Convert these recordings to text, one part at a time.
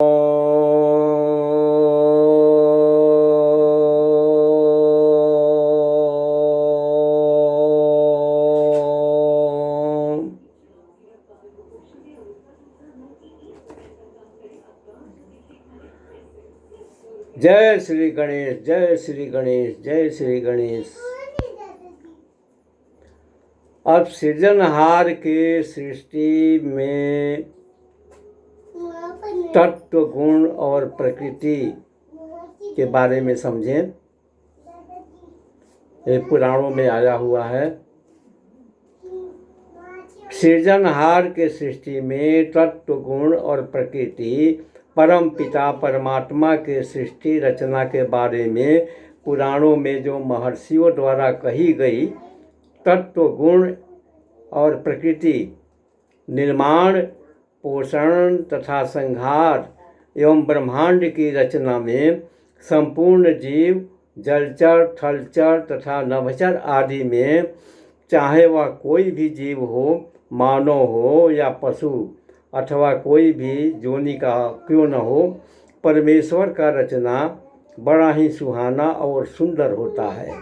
जय श्री गणेश, जय श्री गणेश, जय श्री गणेश। अब सृजनहार के सृष्टि में तत्व, गुण और प्रकृति के बारे में समझें। ये पुराणों में आया हुआ है। सृजनहार के सृष्टि में तत्व, गुण और प्रकृति परम पिता परमात्मा के सृष्टि रचना के बारे में पुराणों में जो महर्षियों द्वारा कही गई तत्व, गुण और प्रकृति, निर्माण, पोषण तथा संहार एवं ब्रह्मांड की रचना में संपूर्ण जीव, जलचर, थलचर तथा नभचर आदि में, चाहे वह कोई भी जीव हो, मानव हो या पशु अथवा कोई भी जोनि का क्यों न हो, परमेश्वर का रचना बड़ा ही सुहाना और सुंदर होता है।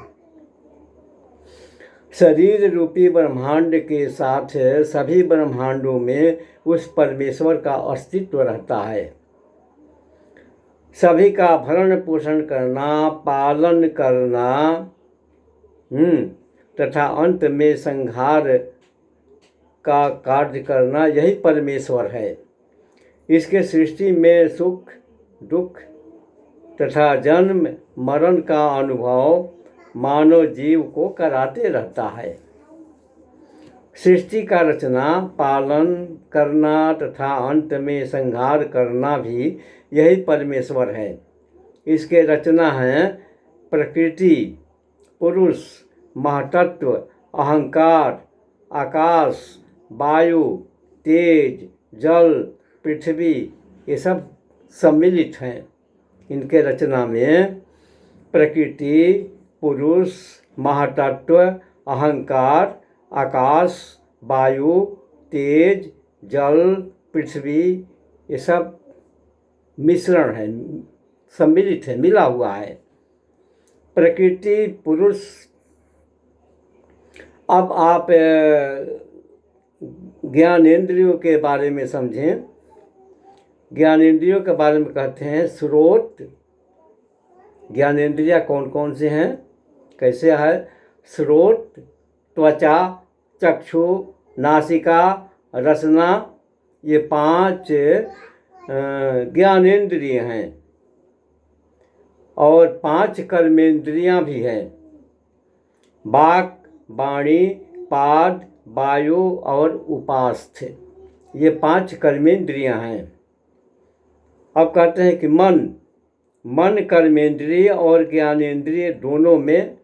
शरीर रूपी ब्रह्मांड के साथ सभी ब्रह्मांडों में उस परमेश्वर का अस्तित्व रहता है। सभी का भरण पोषण करना, पालन करना तथा अंत में संहार का कार्य करना, यही परमेश्वर है। इसके सृष्टि में सुख, दुख तथा जन्म मरण का अनुभव मानव जीव को कराते रहता है। सृष्टि का रचना, पालन करना तथा अंत में संहार करना भी यही परमेश्वर है। इसके रचना है प्रकृति, पुरुष, महतत्व, अहंकार, आकाश, वायु, तेज, जल, पृथ्वी, ये सब सम्मिलित हैं। इनके रचना में प्रकृति, पुरुष, महातत्व, अहंकार, आकाश, वायु, तेज, जल, पृथ्वी, ये सब मिश्रण है, सम्मिलित है, मिला हुआ है। प्रकृति, पुरुष। अब आप ज्ञानेंद्रियों के बारे में समझें। ज्ञानेंद्रियों के बारे में कहते हैं स्रोत। ज्ञानेंद्रियाँ कौन कौन से हैं, कैसे है? स्रोत, त्वचा, चक्षु, नासिका, रसना, ये 5 ज्ञानेंद्रिय हैं। और 5 कर्मेंद्रियाँ भी हैं, वाक, वाणी, पाद, वायु और उपास्थ्य, ये 5 कर्मेंद्रियाँ हैं। अब कहते हैं कि मन कर्मेंद्रिय और ज्ञानेंद्रिय दोनों में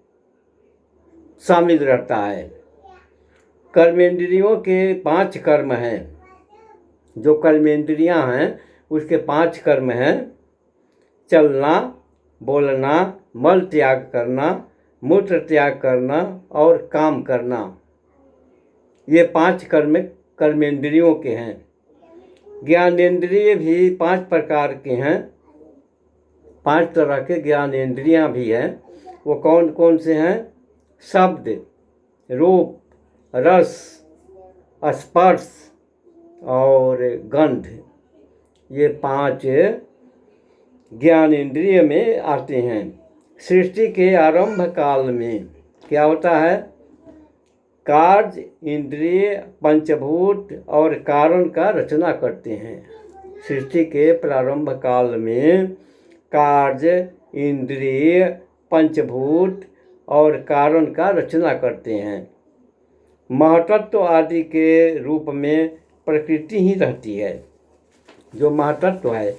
शामिल रहता है। कर्मेंद्रियों के 5 कर्म हैं। जो कर्मेंद्रियाँ हैं उसके 5 कर्म हैं: चलना, बोलना, मल त्याग करना, मूत्र त्याग करना और काम करना। ये 5 कर्मेंद्रियों के हैं। ज्ञानेंद्रिय भी 5 प्रकार के हैं। 5 तरह के ज्ञानेंद्रियाँ भी हैं। वो कौन कौन से हैं? शब्द, रूप, रस, स्पर्श और गंध, ये 5 ज्ञानेंद्रिय में आते हैं। सृष्टि के आरंभ काल में क्या होता है? कार्य, इंद्रिय, पंचभूत और कारण का रचना करते हैं। सृष्टि के प्रारंभ काल में कार्य, इंद्रिय, पंचभूत और कारण का रचना करते हैं। महतत्व आदि के रूप में प्रकृति ही रहती है। जो महतत्व है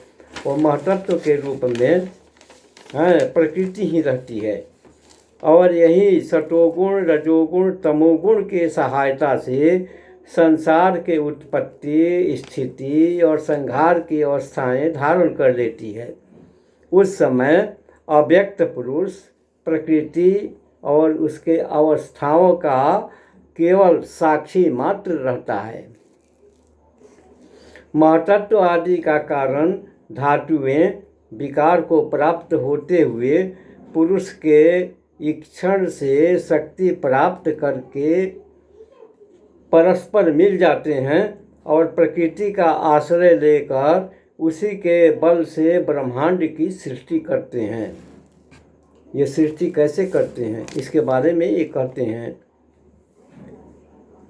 वो महतत्व के रूप में प्रकृति ही रहती है। और यही सतोगुण, रजोगुण, तमोगुण के सहायता से संसार के उत्पत्ति, स्थिति और संहार की अवस्थाएं धारण कर लेती है। उस समय अव्यक्त पुरुष प्रकृति और उसके अवस्थाओं का केवल साक्षी मात्र रहता है। महतत्व आदि का कारण धातुएं विकार को प्राप्त होते हुए पुरुष के इक्षण से शक्ति प्राप्त करके परस्पर मिल जाते हैं और प्रकृति का आश्रय लेकर उसी के बल से ब्रह्मांड की सृष्टि करते हैं। ये सृष्टि कैसे करते हैं इसके बारे में ये कहते हैं।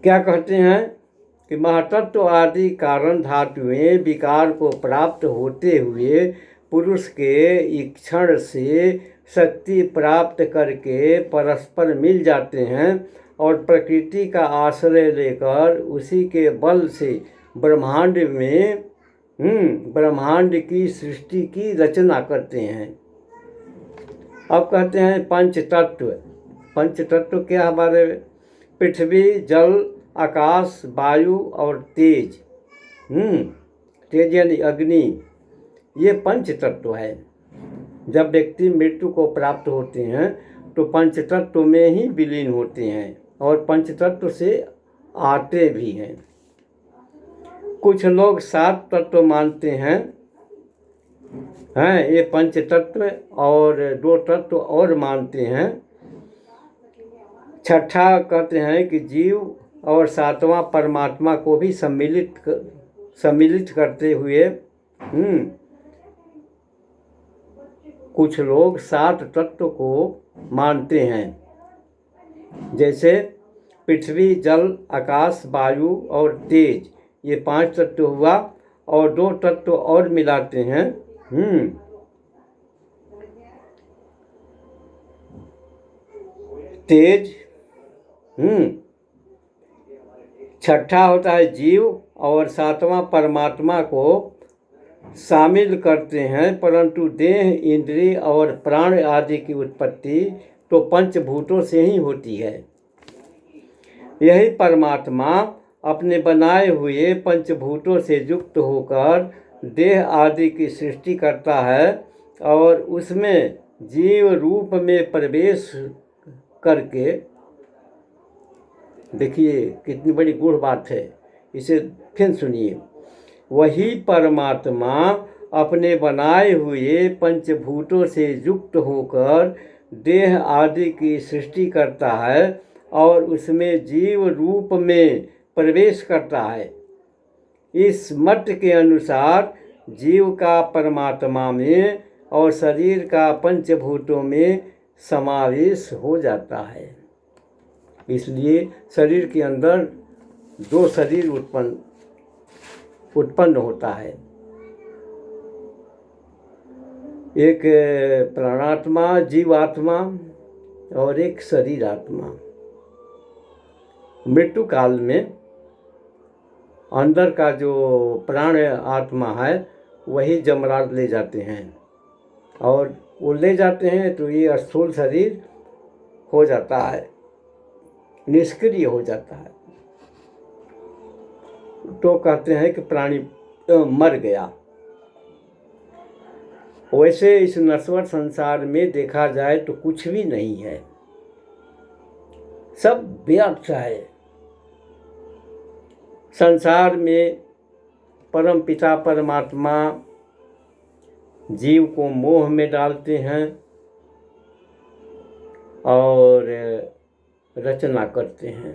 क्या कहते हैं कि महातत्व आदि कारण धातुएं विकार को प्राप्त होते हुए पुरुष के इक्षण से शक्ति प्राप्त करके परस्पर मिल जाते हैं और प्रकृति का आश्रय लेकर उसी के बल से ब्रह्मांड की सृष्टि की रचना करते हैं। अब कहते हैं पंच तत्व। पंच तत्व क्या हमारे? पृथ्वी, जल, आकाश, वायु और तेज। तेज यानी अग्नि, ये पंच तत्व है। जब व्यक्ति मृत्यु को प्राप्त होते हैं तो पंच तत्व में ही विलीन होते हैं और पंच तत्व से आते भी हैं। कुछ लोग 7 तत्व मानते हैं ये पंच तत्व, और 2 तत्व और मानते हैं। छठा कहते हैं कि जीव और 7वां परमात्मा को भी सम्मिलित करते हुए कुछ लोग 7 तत्व को मानते हैं, जैसे पृथ्वी, जल, आकाश, वायु और तेज, ये 5 तत्व हुआ और 2 तत्व और मिलाते हैं। तेज। छठा होता है जीव और 7वां परमात्मा को शामिल करते हैं, परंतु देह, इंद्रिय और प्राण आदि की उत्पत्ति तो पंचभूतों से ही होती है। यही परमात्मा अपने बनाए हुए पंचभूतों से युक्त होकर देह आदि की सृष्टि करता है और उसमें जीव रूप में प्रवेश करके, देखिए कितनी बड़ी गूढ़ बात है, इसे फिर सुनिए। वही परमात्मा अपने बनाए हुए पंचभूतों से युक्त होकर देह आदि की सृष्टि करता है और उसमें जीव रूप में प्रवेश करता है। इस मत के अनुसार जीव का परमात्मा में और शरीर का पंचभूतों में समावेश हो जाता है। इसलिए शरीर के अंदर 2 शरीर उत्पन्न होता है, एक प्राणात्मा जीवात्मा और एक शरीर आत्मा। मृत्यु काल में अंदर का जो प्राण आत्मा है वही जमराज ले जाते हैं और वो ले जाते हैं तो ये स्थूल शरीर हो जाता है, निष्क्रिय हो जाता है, तो कहते हैं कि प्राणी मर गया। वैसे इस नश्वर संसार में देखा जाए तो कुछ भी नहीं है, सब व्यर्थ है। संसार में परम पिता परमात्मा जीव को मोह में डालते हैं और रचना करते हैं।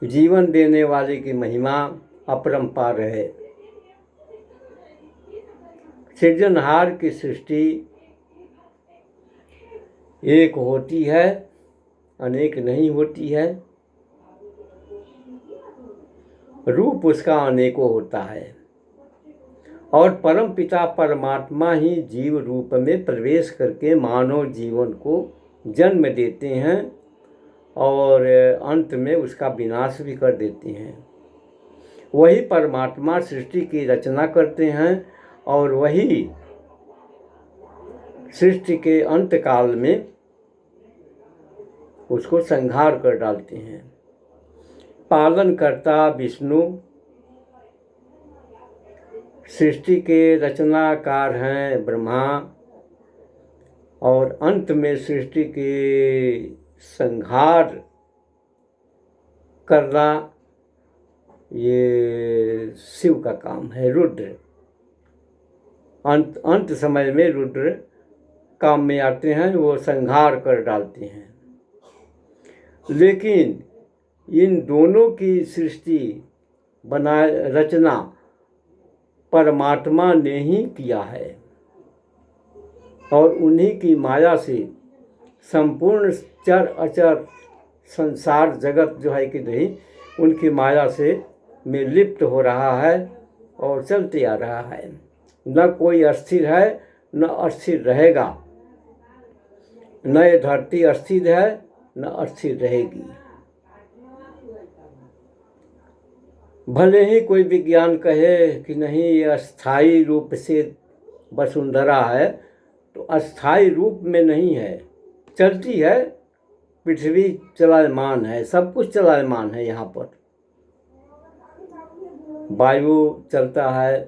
जीवन देने वाले की महिमा अपरंपार है। सृजनहार की सृष्टि एक होती है, अनेक नहीं होती है। रूप उसका अनेकों होता है और परम पिता परमात्मा ही जीव रूप में प्रवेश करके मानव जीवन को जन्म देते हैं और अंत में उसका विनाश भी कर देते हैं। वही परमात्मा सृष्टि की रचना करते हैं और वही सृष्टि के अंत काल में उसको संहार कर डालते हैं। पालनकर्ता विष्णु सृष्टि के रचनाकार हैं ब्रह्मा और अंत में सृष्टि के संहार करना ये शिव का काम है। रुद्र अंत समय में रुद्र काम में आते हैं, वो संहार कर डालते हैं। लेकिन इन दोनों की सृष्टि रचना परमात्मा ने ही किया है, और उन्हीं की माया से संपूर्ण चर अचर संसार जगत जो है कि नहीं, उनकी माया से में लिप्त हो रहा है और चलते आ रहा है। न कोई अस्थिर है, न अस्थिर रहेगा। न ये धरती अस्थिर है, न अस्थिर रहेगी। भले ही कोई विज्ञान कहे कि नहीं ये अस्थाई रूप से वसुंधरा है, तो अस्थाई रूप में नहीं है, चलती है। पृथ्वी चलायमान है, सब कुछ चलायमान है। यहाँ पर वायु चलता है,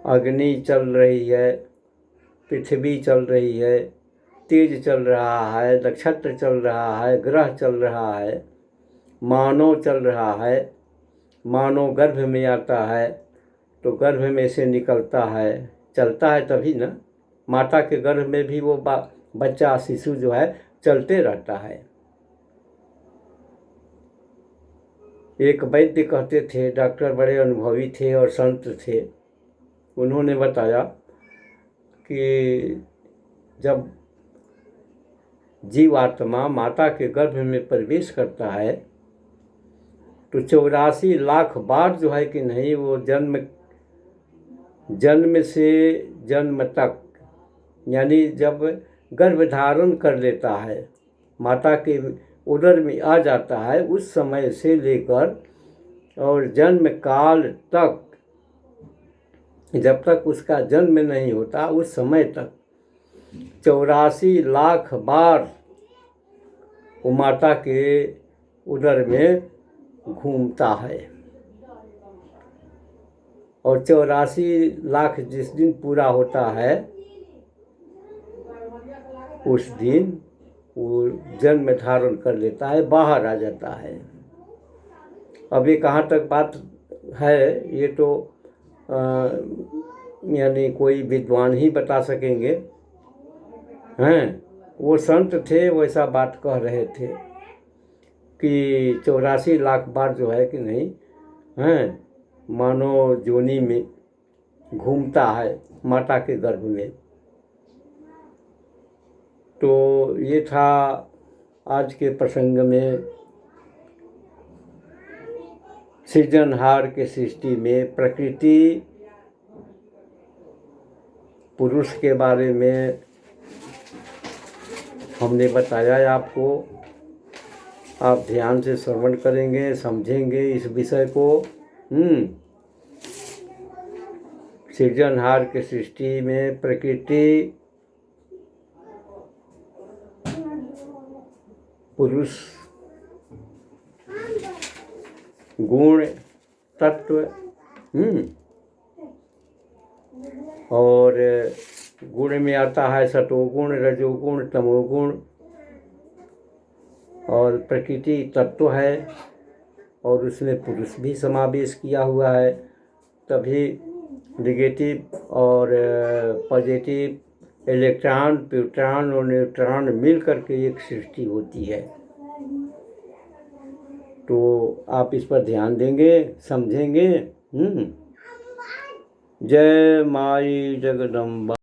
अग्नि चल रही है, पृथ्वी चल रही है, तेज चल रहा है, नक्षत्र चल रहा है, ग्रह चल रहा है, मानव चल रहा है। मानव गर्भ में आता है तो गर्भ में से निकलता है, चलता है तभी ना। माता के गर्भ में भी वो बच्चा शिशु जो है चलते रहता है। एक वैद्य कहते थे, डॉक्टर बड़े अनुभवी थे और संत थे, उन्होंने बताया कि जब जीवात्मा माता के गर्भ में प्रवेश करता है तो 84 लाख बार जो है कि नहीं, वो जन्म से जन्म तक, यानी जब गर्भ धारण कर लेता है, माता के उदर में आ जाता है, उस समय से लेकर और जन्म काल तक, जब तक उसका जन्म नहीं होता उस समय तक 84 लाख बार वो माता के उदर में घूमता है। और 84 लाख जिस दिन पूरा होता है उस दिन वो जन्म धारण कर लेता है, बाहर आ जाता है। अब ये कहाँ तक बात है, ये तो यानी कोई विद्वान ही बता सकेंगे हैं। वो संत थे, वैसा बात कह रहे थे कि 84 लाख बार जो है कि नहीं हैं, मानो जोनी में घूमता है माता के गर्भ में। तो ये था आज के प्रसंग में सृजनहार के सृष्टि में प्रकृति पुरुष के बारे में हमने बताया आपको। आप ध्यान से श्रवण करेंगे, समझेंगे इस विषय को। सृजनहार के सृष्टि में प्रकृति पुरुष गुण तत्व और गुण में आता है सतोगुण, रजोगुण, तमोगुण, और प्रकृति तत्व है और उसमें पुरुष भी समावेश किया हुआ है। तभी नेगेटिव और पॉजिटिव इलेक्ट्रॉन, प्रोटॉन और न्यूट्रॉन मिल करके एक सृष्टि होती है। तो आप इस पर ध्यान देंगे, समझेंगे। जय माई जगदम्बा।